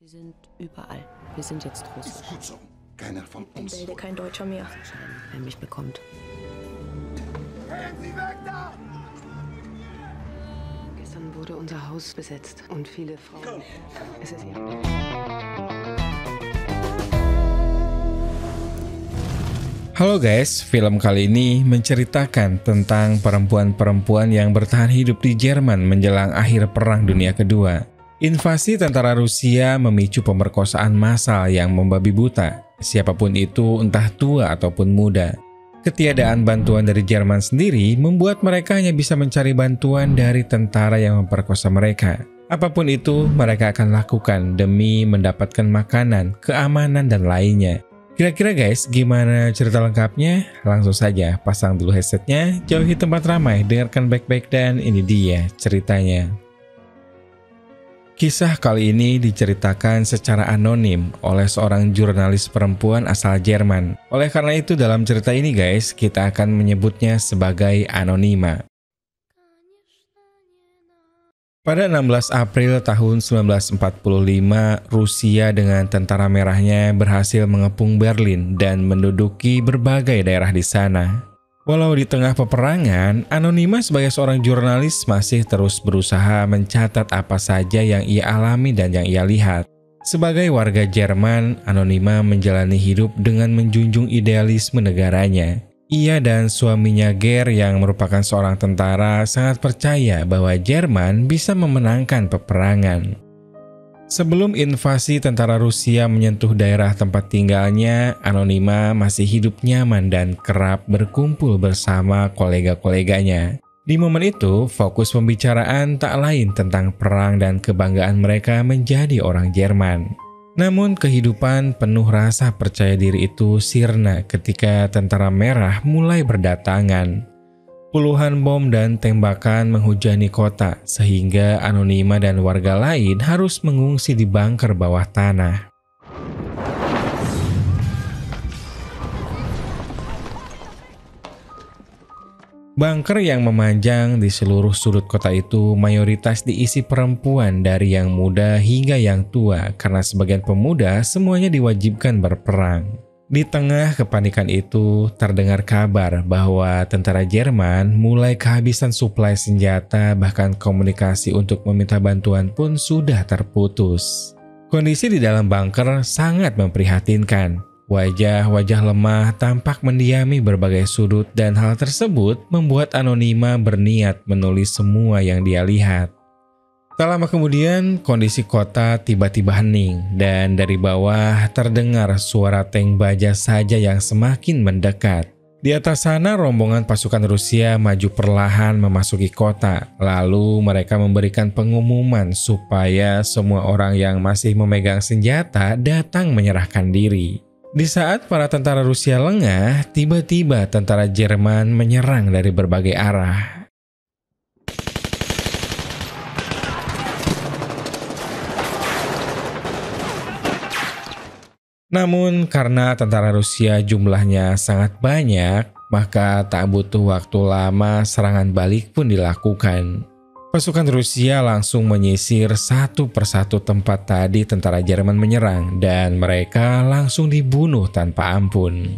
Sie sind überall. Wir sind jetzt Ist russisch. gut so. Keiner von In uns. Bälde kein Deutscher mehr. Wer mich bekommt. Gehen Sie weg da! Gestern wurde unser Haus besetzt und viele Frauen. Es ist ihr. Halo guys, film kali ini menceritakan tentang perempuan-perempuan yang bertahan hidup di Jerman menjelang akhir Perang Dunia Kedua. Invasi tentara Rusia memicu pemerkosaan massal yang membabi buta, siapapun itu entah tua ataupun muda. Ketiadaan bantuan dari Jerman sendiri membuat mereka hanya bisa mencari bantuan dari tentara yang memperkosa mereka. Apapun itu, mereka akan lakukan demi mendapatkan makanan, keamanan, dan lainnya. Kira-kira guys, gimana cerita lengkapnya? Langsung saja pasang dulu headsetnya, jauhi tempat ramai, dengarkan baik-baik, dan ini dia ceritanya. Kisah kali ini diceritakan secara anonim oleh seorang jurnalis perempuan asal Jerman. Oleh karena itu dalam cerita ini guys, kita akan menyebutnya sebagai Anonima. Pada 16 April tahun 1945, Rusia dengan tentara merahnya berhasil mengepung Berlin dan menduduki berbagai daerah di sana. Walau di tengah peperangan, Anonima sebagai seorang jurnalis masih terus berusaha mencatat apa saja yang ia alami dan yang ia lihat. Sebagai warga Jerman, Anonima menjalani hidup dengan menjunjung idealisme negaranya. Ia dan suaminya Gerd yang merupakan seorang tentara sangat percaya bahwa Jerman bisa memenangkan peperangan. Sebelum invasi tentara Rusia menyentuh daerah tempat tinggalnya, Anonima masih hidup nyaman dan kerap berkumpul bersama kolega-koleganya. Di momen itu, fokus pembicaraan tak lain tentang perang dan kebanggaan mereka menjadi orang Jerman. Namun kehidupan penuh rasa percaya diri itu sirna ketika tentara merah mulai berdatangan. Puluhan bom dan tembakan menghujani kota sehingga Anonima dan warga lain harus mengungsi di bunker bawah tanah. Bunker yang memanjang di seluruh sudut kota itu mayoritas diisi perempuan dari yang muda hingga yang tua karena sebagian pemuda semuanya diwajibkan berperang. Di tengah kepanikan itu, terdengar kabar bahwa tentara Jerman mulai kehabisan suplai senjata, bahkan komunikasi untuk meminta bantuan pun sudah terputus. Kondisi di dalam bunker sangat memprihatinkan. Wajah-wajah lemah tampak mendiami berbagai sudut dan hal tersebut membuat Anonima berniat menulis semua yang dia lihat. Tak lama kemudian, kondisi kota tiba-tiba hening dan dari bawah terdengar suara tank baja saja yang semakin mendekat. Di atas sana, rombongan pasukan Rusia maju perlahan memasuki kota. Lalu mereka memberikan pengumuman supaya semua orang yang masih memegang senjata datang menyerahkan diri. Di saat para tentara Rusia lengah, tiba-tiba tentara Jerman menyerang dari berbagai arah. Namun karena tentara Rusia jumlahnya sangat banyak, maka tak butuh waktu lama serangan balik pun dilakukan. Pasukan Rusia langsung menyisir satu persatu tempat tadi tentara Jerman menyerang dan mereka langsung dibunuh tanpa ampun.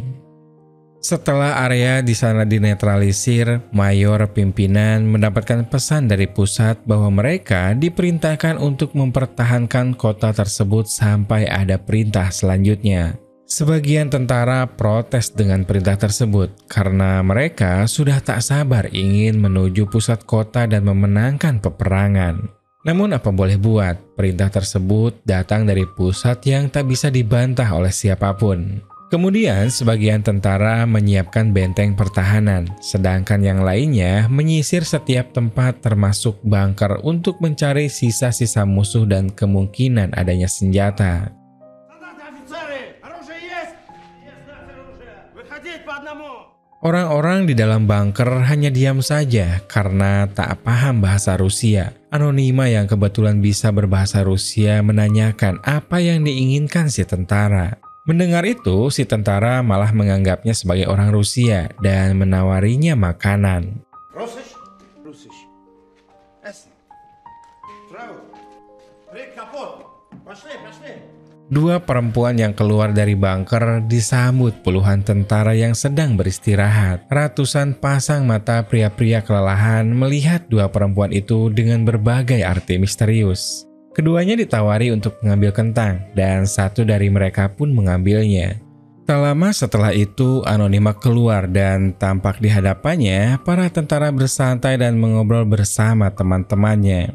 Setelah area di sana dinetralisir, mayor pimpinan mendapatkan pesan dari pusat bahwa mereka diperintahkan untuk mempertahankan kota tersebut sampai ada perintah selanjutnya. Sebagian tentara protes dengan perintah tersebut karena mereka sudah tak sabar ingin menuju pusat kota dan memenangkan peperangan. Namun apa boleh buat, perintah tersebut datang dari pusat yang tak bisa dibantah oleh siapapun. Kemudian sebagian tentara menyiapkan benteng pertahanan, sedangkan yang lainnya menyisir setiap tempat termasuk bunker untuk mencari sisa-sisa musuh dan kemungkinan adanya senjata. Orang-orang di dalam bunker hanya diam saja karena tak paham bahasa Rusia. Anonima yang kebetulan bisa berbahasa Rusia menanyakan apa yang diinginkan si tentara. Mendengar itu, si tentara malah menganggapnya sebagai orang Rusia dan menawarinya makanan. Russisch? Russisch. Essen. Frau. Kapot. Пошли, пошли. Dua perempuan yang keluar dari bunker disambut puluhan tentara yang sedang beristirahat. Ratusan pasang mata pria-pria kelelahan melihat dua perempuan itu dengan berbagai arti misterius. Keduanya ditawari untuk mengambil kentang, dan satu dari mereka pun mengambilnya. Tak lama setelah itu, Anonima keluar dan tampak di hadapannya para tentara bersantai dan mengobrol bersama teman-temannya.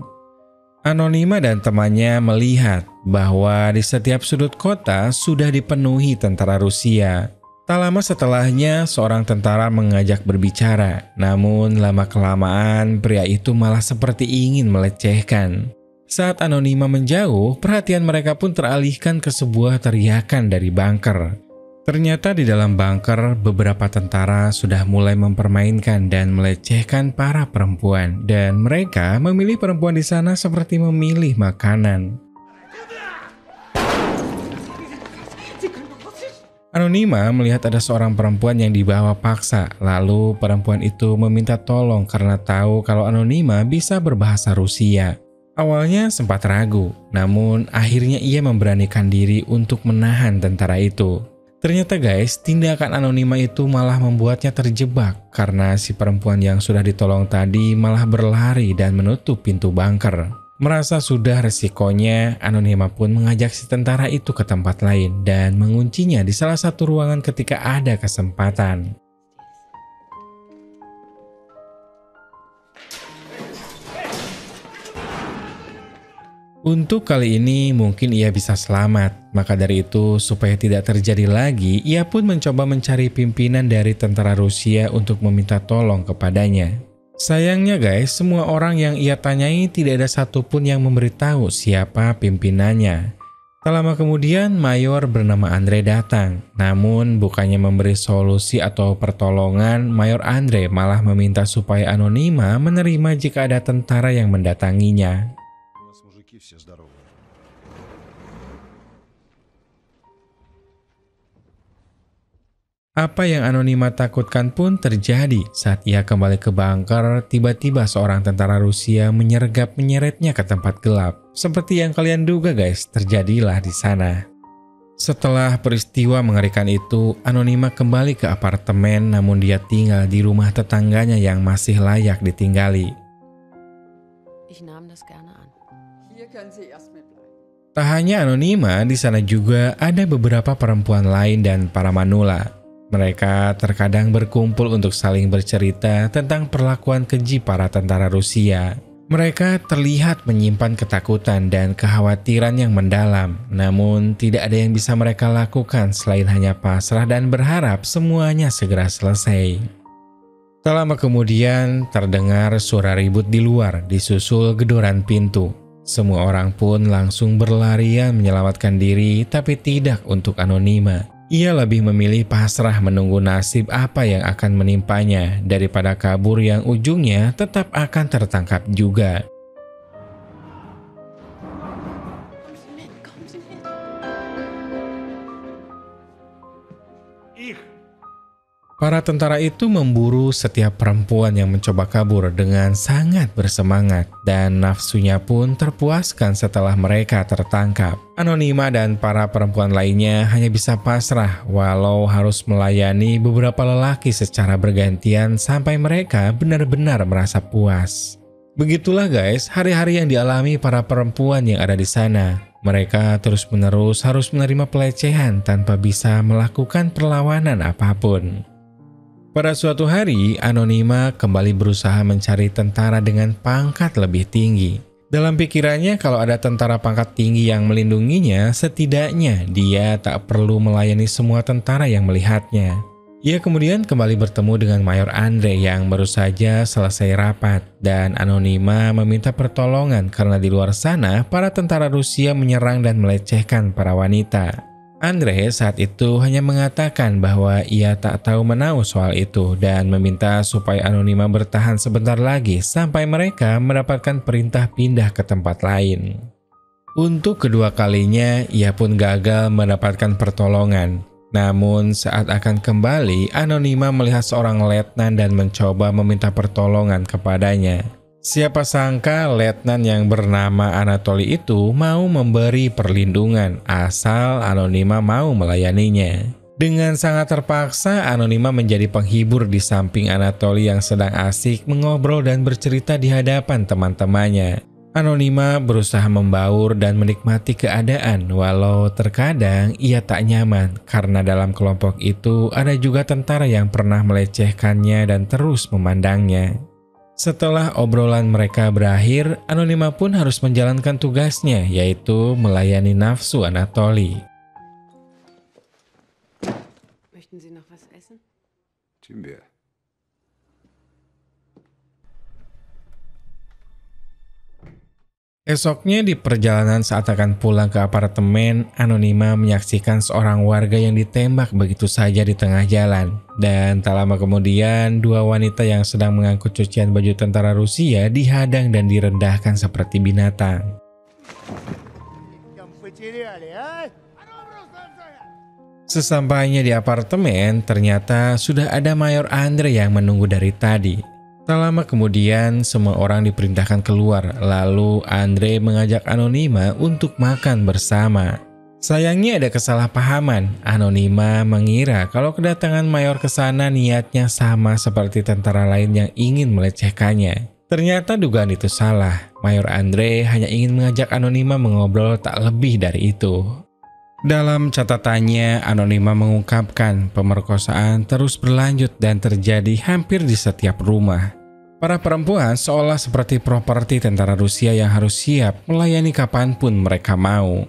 Anonima dan temannya melihat bahwa di setiap sudut kota sudah dipenuhi tentara Rusia. Tak lama setelahnya, seorang tentara mengajak berbicara. Namun lama-kelamaan pria itu malah seperti ingin melecehkan. Saat Anonima menjauh, perhatian mereka pun teralihkan ke sebuah teriakan dari bunker. Ternyata di dalam bunker, beberapa tentara sudah mulai mempermainkan dan melecehkan para perempuan, dan mereka memilih perempuan di sana seperti memilih makanan. Anonima melihat ada seorang perempuan yang dibawa paksa, lalu perempuan itu meminta tolong karena tahu kalau Anonima bisa berbahasa Rusia. Awalnya sempat ragu, namun akhirnya ia memberanikan diri untuk menahan tentara itu. Ternyata guys, tindakan Anonima itu malah membuatnya terjebak karena si perempuan yang sudah ditolong tadi malah berlari dan menutup pintu bunker. Merasa sudah resikonya, Anonima pun mengajak si tentara itu ke tempat lain dan menguncinya di salah satu ruangan ketika ada kesempatan. Untuk kali ini mungkin ia bisa selamat, maka dari itu supaya tidak terjadi lagi, ia pun mencoba mencari pimpinan dari tentara Rusia untuk meminta tolong kepadanya. Sayangnya guys, semua orang yang ia tanyai tidak ada satupun yang memberitahu siapa pimpinannya. Tak lama kemudian, mayor bernama Andre datang. Namun bukannya memberi solusi atau pertolongan, Mayor Andre malah meminta supaya Anonima menerima jika ada tentara yang mendatanginya. Apa yang Anonima takutkan pun terjadi saat ia kembali ke bunker. Tiba-tiba seorang tentara Rusia menyergap-menyeretnya ke tempat gelap. Seperti yang kalian duga guys, terjadilah di sana. Setelah peristiwa mengerikan itu, Anonima kembali ke apartemen, namun dia tinggal di rumah tetangganya yang masih layak ditinggali. Tak hanya Anonima, di sana juga ada beberapa perempuan lain dan para manula. Mereka terkadang berkumpul untuk saling bercerita tentang perlakuan keji para tentara Rusia. Mereka terlihat menyimpan ketakutan dan kekhawatiran yang mendalam, namun tidak ada yang bisa mereka lakukan selain hanya pasrah dan berharap semuanya segera selesai. Tak lama kemudian terdengar suara ribut di luar, disusul gedoran pintu. Semua orang pun langsung berlarian menyelamatkan diri, tapi tidak untuk Anonima. Ia lebih memilih pasrah menunggu nasib apa yang akan menimpanya daripada kabur yang ujungnya tetap akan tertangkap juga. Para tentara itu memburu setiap perempuan yang mencoba kabur dengan sangat bersemangat, dan nafsunya pun terpuaskan setelah mereka tertangkap. Anonima dan para perempuan lainnya hanya bisa pasrah walau harus melayani beberapa lelaki secara bergantian sampai mereka benar-benar merasa puas. Begitulah guys hari-hari yang dialami para perempuan yang ada di sana. Mereka terus-menerus harus menerima pelecehan tanpa bisa melakukan perlawanan apapun. Pada suatu hari, Anonima kembali berusaha mencari tentara dengan pangkat lebih tinggi. Dalam pikirannya, kalau ada tentara pangkat tinggi yang melindunginya, setidaknya dia tak perlu melayani semua tentara yang melihatnya. Ia kemudian kembali bertemu dengan Mayor Andre yang baru saja selesai rapat, dan Anonima meminta pertolongan karena di luar sana para tentara Rusia menyerang dan melecehkan para wanita. Andre saat itu hanya mengatakan bahwa ia tak tahu menahu soal itu dan meminta supaya Anonima bertahan sebentar lagi sampai mereka mendapatkan perintah pindah ke tempat lain. Untuk kedua kalinya, ia pun gagal mendapatkan pertolongan. Namun saat akan kembali, Anonima melihat seorang letnan dan mencoba meminta pertolongan kepadanya. Siapa sangka letnan yang bernama Anatoly itu mau memberi perlindungan asal Anonima mau melayaninya. Dengan sangat terpaksa, Anonima menjadi penghibur di samping Anatoly yang sedang asik mengobrol dan bercerita di hadapan teman-temannya. Anonima berusaha membaur dan menikmati keadaan, walau terkadang ia tak nyaman karena dalam kelompok itu ada juga tentara yang pernah melecehkannya dan terus memandangnya. Setelah obrolan mereka berakhir, Anonima pun harus menjalankan tugasnya, yaitu melayani nafsu Anatoly. Möchten Sie noch was essen? Jimbe. Esoknya di perjalanan saat akan pulang ke apartemen, Anonima menyaksikan seorang warga yang ditembak begitu saja di tengah jalan. Dan tak lama kemudian, dua wanita yang sedang mengangkut cucian baju tentara Rusia dihadang dan direndahkan seperti binatang. Sesampainya di apartemen, ternyata sudah ada Mayor Andre yang menunggu dari tadi. Tak lama kemudian, semua orang diperintahkan keluar, lalu Andre mengajak Anonima untuk makan bersama. Sayangnya ada kesalahpahaman. Anonima mengira kalau kedatangan Mayor ke sana niatnya sama seperti tentara lain yang ingin melecehkannya. Ternyata dugaan itu salah. Mayor Andre hanya ingin mengajak Anonima mengobrol tak lebih dari itu. Dalam catatannya, Anonima mengungkapkan pemerkosaan terus berlanjut dan terjadi hampir di setiap rumah. Para perempuan seolah seperti properti tentara Rusia yang harus siap melayani kapanpun mereka mau.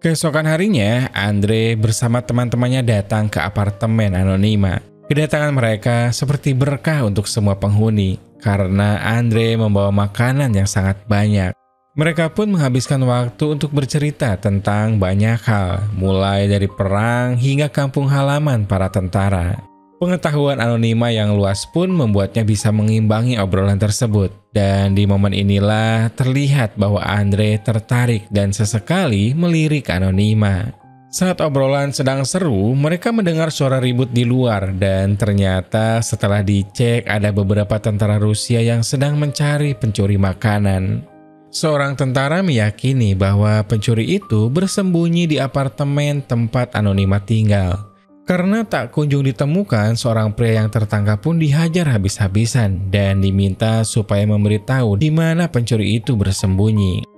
Keesokan harinya, Andre bersama teman-temannya datang ke apartemen Anonima. Kedatangan mereka seperti berkah untuk semua penghuni, karena Andre membawa makanan yang sangat banyak. Mereka pun menghabiskan waktu untuk bercerita tentang banyak hal, mulai dari perang hingga kampung halaman para tentara. Pengetahuan Anonima yang luas pun membuatnya bisa mengimbangi obrolan tersebut. Dan di momen inilah terlihat bahwa Andre tertarik dan sesekali melirik Anonima. Saat obrolan sedang seru, mereka mendengar suara ribut di luar dan ternyata setelah dicek ada beberapa tentara Rusia yang sedang mencari pencuri makanan. Seorang tentara meyakini bahwa pencuri itu bersembunyi di apartemen tempat Anonima tinggal. Karena tak kunjung ditemukan, seorang pria yang tertangkap pun dihajar habis-habisan dan diminta supaya memberitahu di mana pencuri itu bersembunyi.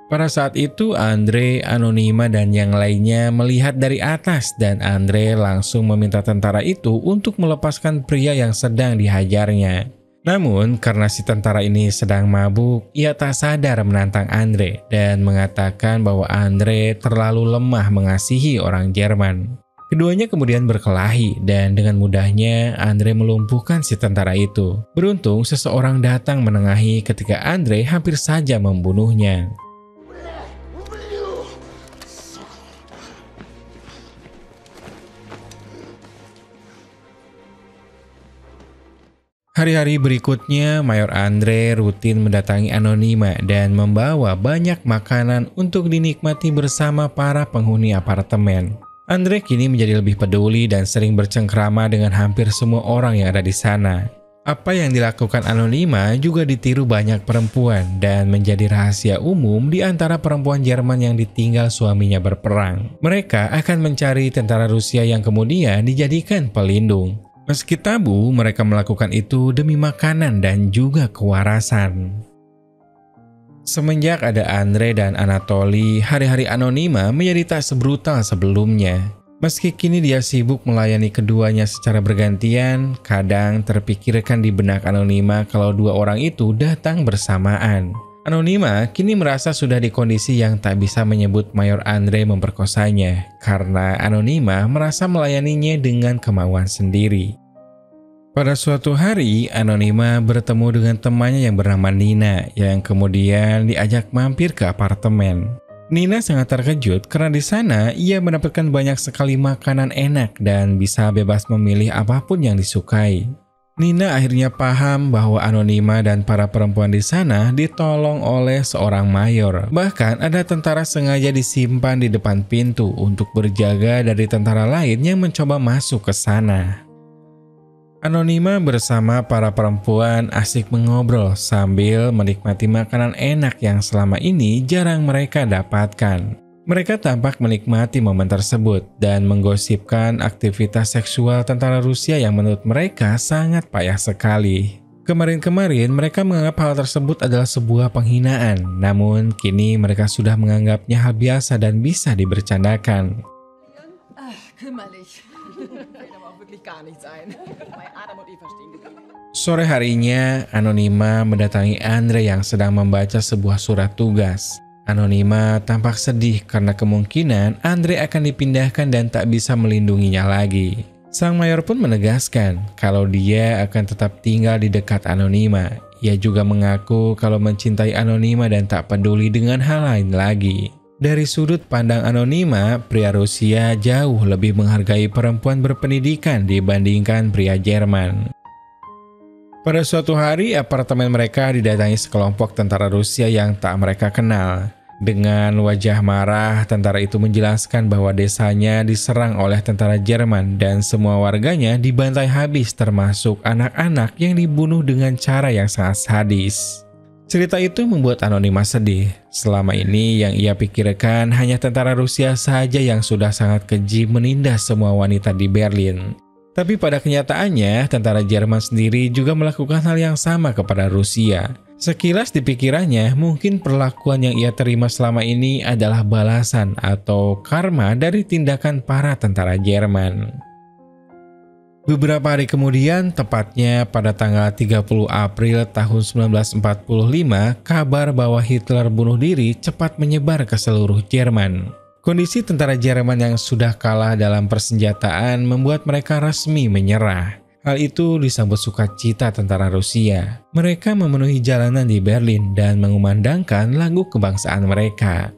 Pada saat itu, Andre, Anonima, dan yang lainnya melihat dari atas dan Andre langsung meminta tentara itu untuk melepaskan pria yang sedang dihajarnya. Namun, karena si tentara ini sedang mabuk, ia tak sadar menantang Andre dan mengatakan bahwa Andre terlalu lemah mengasihi orang Jerman. Keduanya kemudian berkelahi dan dengan mudahnya Andre melumpuhkan si tentara itu. Beruntung seseorang datang menengahi ketika Andre hampir saja membunuhnya. Hari-hari berikutnya, Mayor Andre rutin mendatangi Anonima dan membawa banyak makanan untuk dinikmati bersama para penghuni apartemen. Andre kini menjadi lebih peduli dan sering bercengkrama dengan hampir semua orang yang ada di sana. Apa yang dilakukan Anonima juga ditiru banyak perempuan dan menjadi rahasia umum di antara perempuan Jerman yang ditinggal suaminya berperang. Mereka akan mencari tentara Rusia yang kemudian dijadikan pelindung. Meski tabu, mereka melakukan itu demi makanan dan juga kewarasan. Semenjak ada Andre dan Anatoly, hari-hari Anonima menjadi tak sebrutal sebelumnya. Meski kini dia sibuk melayani keduanya secara bergantian, kadang terpikirkan di benak Anonima kalau dua orang itu datang bersamaan. Anonima kini merasa sudah di kondisi yang tak bisa menyebut Mayor Andre memperkosanya, karena Anonima merasa melayaninya dengan kemauan sendiri. Pada suatu hari, Anonima bertemu dengan temannya yang bernama Nina, yang kemudian diajak mampir ke apartemen. Nina sangat terkejut karena di sana ia mendapatkan banyak sekali makanan enak dan bisa bebas memilih apapun yang disukai. Nina akhirnya paham bahwa Anonima dan para perempuan di sana ditolong oleh seorang mayor. Bahkan ada tentara sengaja disimpan di depan pintu untuk berjaga dari tentara lain yang mencoba masuk ke sana. Anonima bersama para perempuan asik mengobrol sambil menikmati makanan enak yang selama ini jarang mereka dapatkan. Mereka tampak menikmati momen tersebut dan menggosipkan aktivitas seksual tentara Rusia yang menurut mereka sangat payah sekali. Kemarin-kemarin mereka menganggap hal tersebut adalah sebuah penghinaan, namun kini mereka sudah menganggapnya hal biasa dan bisa dibercandakan. Sore harinya, Anonima mendatangi Andre yang sedang membaca sebuah surat tugas. Anonima tampak sedih karena kemungkinan Andre akan dipindahkan dan tak bisa melindunginya lagi. Sang mayor pun menegaskan kalau dia akan tetap tinggal di dekat Anonima. Ia juga mengaku kalau mencintai Anonima dan tak peduli dengan hal lain lagi. Dari sudut pandang Anonima, pria Rusia jauh lebih menghargai perempuan berpendidikan dibandingkan pria Jerman. Pada suatu hari, apartemen mereka didatangi sekelompok tentara Rusia yang tak mereka kenal. Dengan wajah marah, tentara itu menjelaskan bahwa desanya diserang oleh tentara Jerman dan semua warganya dibantai habis termasuk anak-anak yang dibunuh dengan cara yang sangat sadis. Cerita itu membuat Anonima sedih. Selama ini yang ia pikirkan hanya tentara Rusia saja yang sudah sangat keji menindas semua wanita di Berlin. Tapi pada kenyataannya, tentara Jerman sendiri juga melakukan hal yang sama kepada Rusia. Sekilas di pikirannya, mungkin perlakuan yang ia terima selama ini adalah balasan atau karma dari tindakan para tentara Jerman. Beberapa hari kemudian, tepatnya pada tanggal 30 April tahun 1945, kabar bahwa Hitler bunuh diri cepat menyebar ke seluruh Jerman. Kondisi tentara Jerman yang sudah kalah dalam persenjataan membuat mereka resmi menyerah. Hal itu disambut sukacita tentara Rusia. Mereka memenuhi jalanan di Berlin dan mengumandangkan lagu kebangsaan mereka.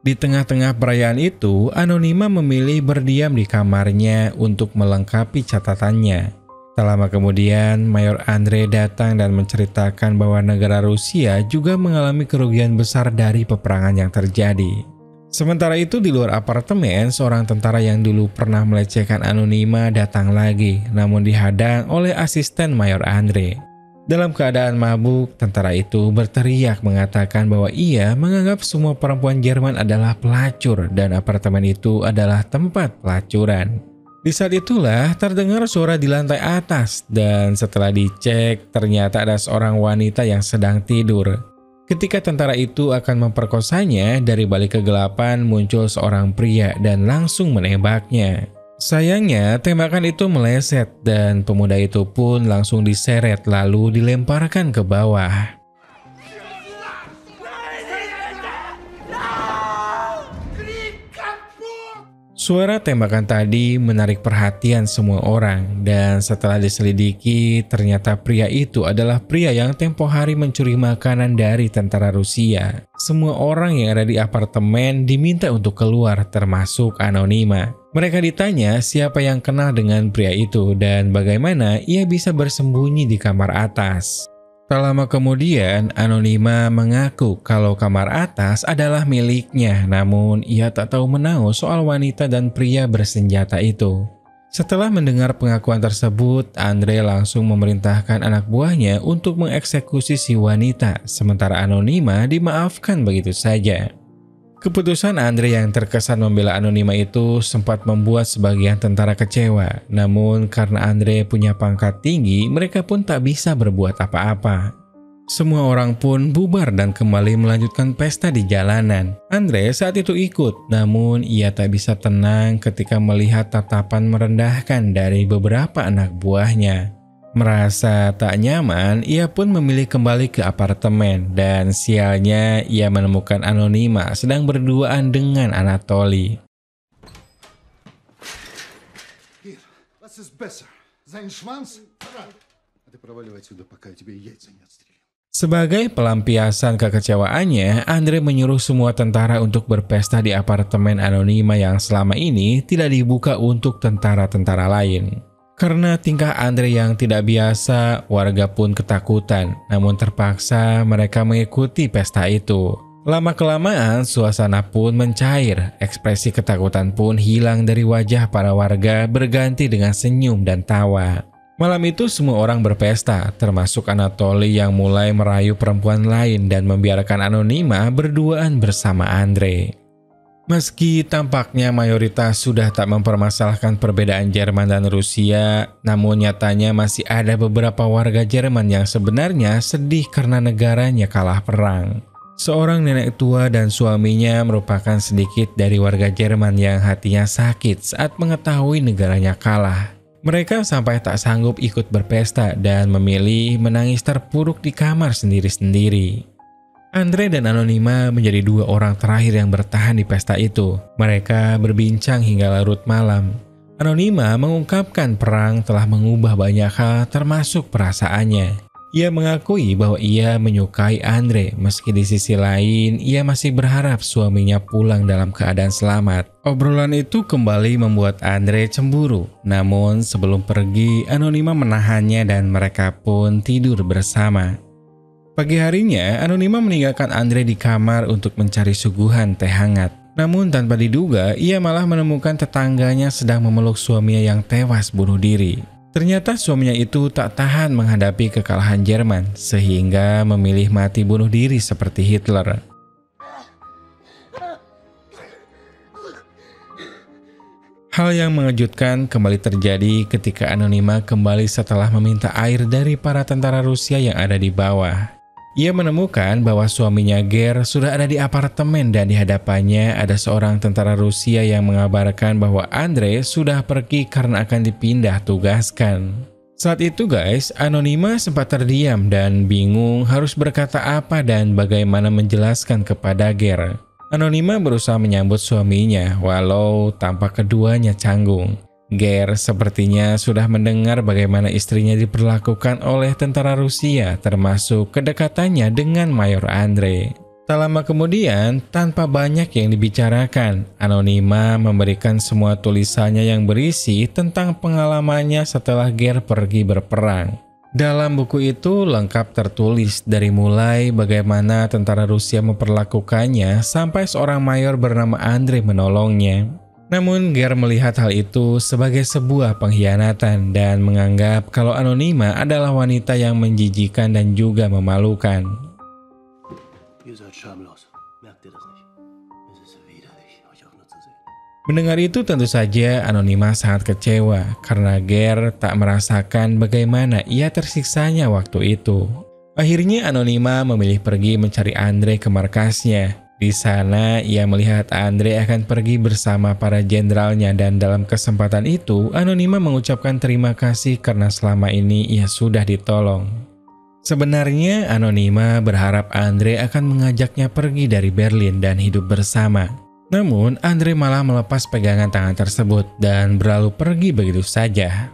Di tengah-tengah perayaan itu, Anonima memilih berdiam di kamarnya untuk melengkapi catatannya. Tak lama kemudian, Mayor Andre datang dan menceritakan bahwa negara Rusia juga mengalami kerugian besar dari peperangan yang terjadi. Sementara itu di luar apartemen, seorang tentara yang dulu pernah melecehkan Anonima datang lagi, namun dihadang oleh asisten Mayor Andre. Dalam keadaan mabuk, tentara itu berteriak mengatakan bahwa ia menganggap semua perempuan Jerman adalah pelacur dan apartemen itu adalah tempat pelacuran. Di saat itulah terdengar suara di lantai atas dan setelah dicek ternyata ada seorang wanita yang sedang tidur. Ketika tentara itu akan memperkosanya, dari balik kegelapan muncul seorang pria dan langsung menembaknya. Sayangnya tembakan itu meleset dan pemuda itu pun langsung diseret lalu dilemparkan ke bawah. Suara tembakan tadi menarik perhatian semua orang dan setelah diselidiki ternyata pria itu adalah pria yang tempo hari mencuri makanan dari tentara Rusia. Semua orang yang ada di apartemen diminta untuk keluar termasuk Anonima. Mereka ditanya siapa yang kenal dengan pria itu dan bagaimana ia bisa bersembunyi di kamar atas. Tak lama kemudian, Anonima mengaku kalau kamar atas adalah miliknya, namun ia tak tahu menahu soal wanita dan pria bersenjata itu. Setelah mendengar pengakuan tersebut, Andre langsung memerintahkan anak buahnya untuk mengeksekusi si wanita, sementara Anonima dimaafkan begitu saja. Keputusan Andre yang terkesan membela Anonima itu sempat membuat sebagian tentara kecewa. Namun karena Andre punya pangkat tinggi, mereka pun tak bisa berbuat apa-apa. Semua orang pun bubar dan kembali melanjutkan pesta di jalanan. Andre saat itu ikut, namun ia tak bisa tenang ketika melihat tatapan merendahkan dari beberapa anak buahnya. Merasa tak nyaman, ia pun memilih kembali ke apartemen dan sialnya ia menemukan Anonima sedang berduaan dengan Anatoly. Sebagai pelampiasan kekecewaannya, Andre menyuruh semua tentara untuk berpesta di apartemen Anonima yang selama ini tidak dibuka untuk tentara-tentara lain. Karena tingkah Andre yang tidak biasa, warga pun ketakutan, namun terpaksa mereka mengikuti pesta itu. Lama-kelamaan, suasana pun mencair, ekspresi ketakutan pun hilang dari wajah para warga berganti dengan senyum dan tawa. Malam itu semua orang berpesta, termasuk Anatoly yang mulai merayu perempuan lain dan membiarkan Anonyma berduaan bersama Andre. Meski tampaknya mayoritas sudah tak mempermasalahkan perbedaan Jerman dan Rusia, namun nyatanya masih ada beberapa warga Jerman yang sebenarnya sedih karena negaranya kalah perang. Seorang nenek tua dan suaminya merupakan sedikit dari warga Jerman yang hatinya sakit saat mengetahui negaranya kalah. Mereka sampai tak sanggup ikut berpesta dan memilih menangis terpuruk di kamar sendiri-sendiri. Andre dan Anonyma menjadi dua orang terakhir yang bertahan di pesta itu. Mereka berbincang hingga larut malam. Anonyma mengungkapkan perang telah mengubah banyak hal termasuk perasaannya. Ia mengakui bahwa ia menyukai Andre, meski di sisi lain ia masih berharap suaminya pulang dalam keadaan selamat. Obrolan itu kembali membuat Andre cemburu. Namun sebelum pergi, Anonyma menahannya dan mereka pun tidur bersama. Pagi harinya, Anonyma meninggalkan Andre di kamar untuk mencari suguhan teh hangat. Namun tanpa diduga, ia malah menemukan tetangganya sedang memeluk suaminya yang tewas bunuh diri. Ternyata suaminya itu tak tahan menghadapi kekalahan Jerman, sehingga memilih mati bunuh diri seperti Hitler. Hal yang mengejutkan kembali terjadi ketika Anonyma kembali setelah meminta air dari para tentara Rusia yang ada di bawah. Ia menemukan bahwa suaminya Ger sudah ada di apartemen dan di hadapannya ada seorang tentara Rusia yang mengabarkan bahwa Andre sudah pergi karena akan dipindah tugaskan. Saat itu guys, Anonyma sempat terdiam dan bingung harus berkata apa dan bagaimana menjelaskan kepada Ger. Anonyma berusaha menyambut suaminya walau tampak keduanya canggung. Ger sepertinya sudah mendengar bagaimana istrinya diperlakukan oleh tentara Rusia, termasuk kedekatannya dengan Mayor Andre. Tak lama kemudian, tanpa banyak yang dibicarakan, Anonyma memberikan semua tulisannya yang berisi tentang pengalamannya setelah Ger pergi berperang. Dalam buku itu lengkap tertulis dari mulai bagaimana tentara Rusia memperlakukannya sampai seorang mayor bernama Andre menolongnya. Namun Ger melihat hal itu sebagai sebuah pengkhianatan dan menganggap kalau Anonyma adalah wanita yang menjijikan dan juga memalukan. Mendengar itu tentu saja Anonyma sangat kecewa karena Ger tak merasakan bagaimana ia tersiksanya waktu itu. Akhirnya Anonyma memilih pergi mencari Andre ke markasnya. Di sana, ia melihat Andre akan pergi bersama para jenderalnya dan dalam kesempatan itu, Anonyma mengucapkan terima kasih karena selama ini ia sudah ditolong. Sebenarnya, Anonyma berharap Andre akan mengajaknya pergi dari Berlin dan hidup bersama. Namun, Andre malah melepas pegangan tangan tersebut dan berlalu pergi begitu saja.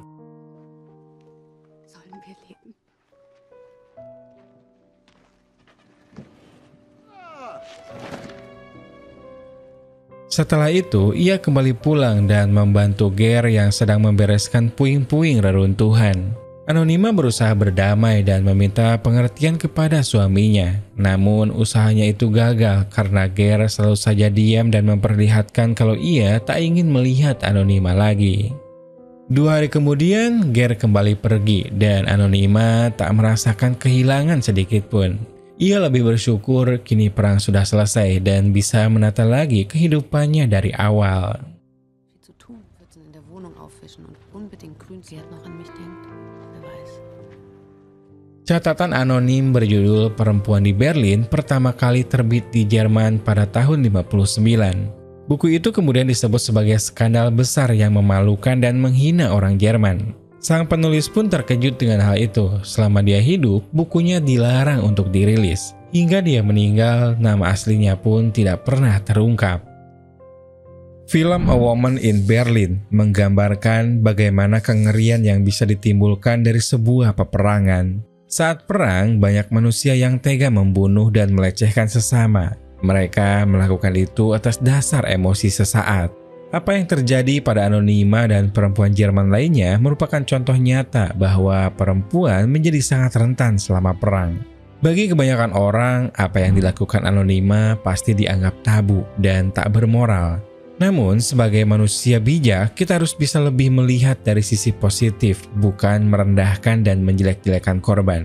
Setelah itu, ia kembali pulang dan membantu Ger yang sedang membereskan puing-puing reruntuhan. Anonyma berusaha berdamai dan meminta pengertian kepada suaminya. Namun, usahanya itu gagal karena Ger selalu saja diam dan memperlihatkan kalau ia tak ingin melihat Anonyma lagi. 2 hari kemudian, Ger kembali pergi dan Anonyma tak merasakan kehilangan sedikit pun. Ia lebih bersyukur kini perang sudah selesai dan bisa menata lagi kehidupannya dari awal. Catatan anonim berjudul Perempuan di Berlin pertama kali terbit di Jerman pada tahun 59. Buku itu kemudian disebut sebagai skandal besar yang memalukan dan menghina orang Jerman. Sang penulis pun terkejut dengan hal itu. Selama dia hidup, bukunya dilarang untuk dirilis. Hingga dia meninggal, nama aslinya pun tidak pernah terungkap. Film A Woman in Berlin menggambarkan bagaimana kengerian yang bisa ditimbulkan dari sebuah peperangan. Saat perang, banyak manusia yang tega membunuh dan melecehkan sesama. Mereka melakukan itu atas dasar emosi sesaat. Namun, Apa yang terjadi pada Anonyma dan perempuan Jerman lainnya merupakan contoh nyata bahwa perempuan menjadi sangat rentan selama perang. Bagi kebanyakan orang, apa yang dilakukan Anonyma pasti dianggap tabu dan tak bermoral. Namun, sebagai manusia bijak, kita harus bisa lebih melihat dari sisi positif, bukan merendahkan dan menjelek-jelekan korban.